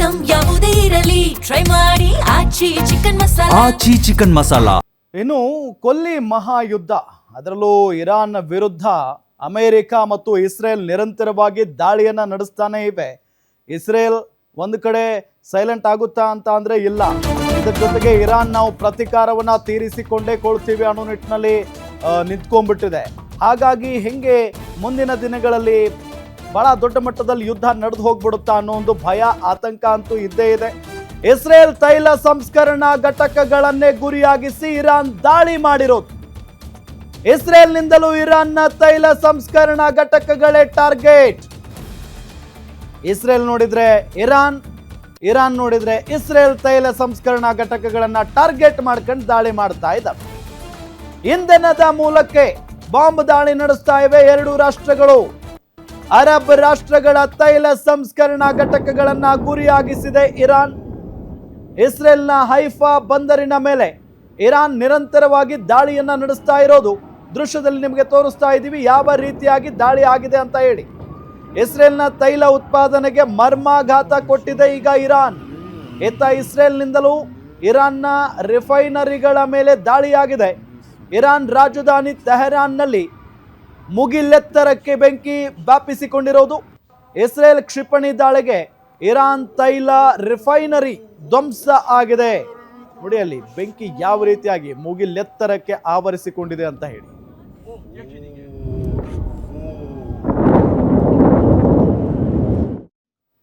Item ಯಾವುದೇ ಇರಲಿ try ಮಾಡಿ ಆಚಿ ಚಿಕನ್ ಮಸಾಲಾ. ಇನ್ನು ಕೊಲ್ಲಿ ಮಹಾಯುದ್ಧ, ಅದರಲ್ಲೂ ಇರಾನ್ ವಿರುದ್ಧ ಅಮೆರಿಕ ಮತ್ತು ಇಸ್ರೇಲ್ ನಿರಂತರವಾಗಿ ದಾಳಿಯನ್ನ ನಡೆಸ್ತಾನೆ ಇವೆ. ಇಸ್ರೇಲ್ ಒಂದು ಕಡೆ ಸೈಲೆಂಟ್ ಆಗುತ್ತಾ ಅಂತ ಅಂದ್ರೆ ಇಲ್ಲ. ಇದರ ಜೊತೆಗೆ ಇರಾನ್ ನಾವು ಪ್ರತೀಕಾರವನ್ನ ತೀರಿಸಿಕೊಂಡೇ ಕೊಳ್ತೀವಿ ಅನ್ನೋ ನಿಟ್ಟಿನಲ್ಲಿ ನಿಂತ್ಕೊಂಡ್ಬಿಟ್ಟಿದೆ. ಹಾಗಾಗಿ ಹೆಂಗೆ ಮುಂದಿನ ದಿನಗಳಲ್ಲಿ ಬಹಳ ದೊಡ್ಡ ಮಟ್ಟದಲ್ಲಿ ಯುದ್ಧ ನಡೆದು ಹೋಗ್ಬಿಡುತ್ತಾ ಅನ್ನೋ ಒಂದು ಭಯ, ಆತಂಕ ಅಂತೂ ಇದ್ದೇ ಇದೆ. ಇಸ್ರೇಲ್ ತೈಲ ಸಂಸ್ಕರಣಾ ಘಟಕಗಳನ್ನೇ ಗುರಿಯಾಗಿಸಿ ಇರಾನ್ ದಾಳಿ ಮಾಡಿರೋದು. ಇಸ್ರೇಲ್ನಿಂದಲೂ ಇರಾನ್ನ ತೈಲ ಸಂಸ್ಕರಣಾ ಘಟಕಗಳೇ ಟಾರ್ಗೆಟ್. ಇಸ್ರೇಲ್ ನೋಡಿದ್ರೆ ಇರಾನ್ ನೋಡಿದ್ರೆ ಇಸ್ರೇಲ್ ತೈಲ ಸಂಸ್ಕರಣಾ ಘಟಕಗಳನ್ನ ಟಾರ್ಗೆಟ್ ಮಾಡ್ಕೊಂಡು ದಾಳಿ ಮಾಡ್ತಾ ಇದ್ದಾವೆ. ಇಂಧನದ ಮೂಲಕ್ಕೆ ಬಾಂಬ್ ದಾಳಿ ನಡೆಸ್ತಾ ಇವೆ ಎರಡು ರಾಷ್ಟ್ರಗಳು. ಅರಬ್ ರಾಷ್ಟ್ರಗಳ ತೈಲ ಸಂಸ್ಕರಣಾ ಘಟಕಗಳನ್ನ ಗುರಿಯಾಗಿಸಿದೆ ಇರಾನ್. ಇಸ್ರೇಲ್ನ ಹೈಫಾ ಬಂದರಿನ ಮೇಲೆ ಇರಾನ್ ನಿರಂತರವಾಗಿ ದಾಳಿಯನ್ನ ನಡೆಸ್ತಾ ಇರೋದು ದೃಶ್ಯದಲ್ಲಿ ನಿಮಗೆ ತೋರಿಸ್ತಾ ಇದ್ದೀವಿ ಯಾವ ರೀತಿಯಾಗಿ ದಾಳಿ ಆಗಿದೆ ಅಂತ ಹೇಳಿ. ಇಸ್ರೇಲ್ನ ತೈಲ ಉತ್ಪಾದನೆಗೆ ಮರ್ಮಾಘಾತ ಕೊಟ್ಟಿದೆ ಈಗ ಇರಾನ್. ಇತ್ತ ಇಸ್ರೇಲ್ನಿಂದಲೂ ಇರಾನ್ನ ರಿಫೈನರಿಗಳ ಮೇಲೆ ದಾಳಿಯಾಗಿದೆ. ಇರಾನ್ ರಾಜಧಾನಿ ತೆಹರಾನ್ನಲ್ಲಿ ಮುಗಿಲೆತ್ತರಕ್ಕೆ ಬೆಂಕಿ ವ್ಯಾಪಿಸಿಕೊಂಡಿರೋದು. ಇಸ್ರೇಲ್ ಕ್ಷಿಪಣಿ ದಾಳಿಗೆ ಇರಾನ್ ತೈಲ ರಿಫೈನರಿ ಧ್ವಂಸ ಆಗಿದೆ. ನೋಡಿ ಅಲ್ಲಿ ಬೆಂಕಿ ಯಾವ ರೀತಿಯಾಗಿ ಮುಗಿಲೆತ್ತರಕ್ಕೆ ಆವರಿಸಿಕೊಂಡಿದೆ ಅಂತ ಹೇಳಿ.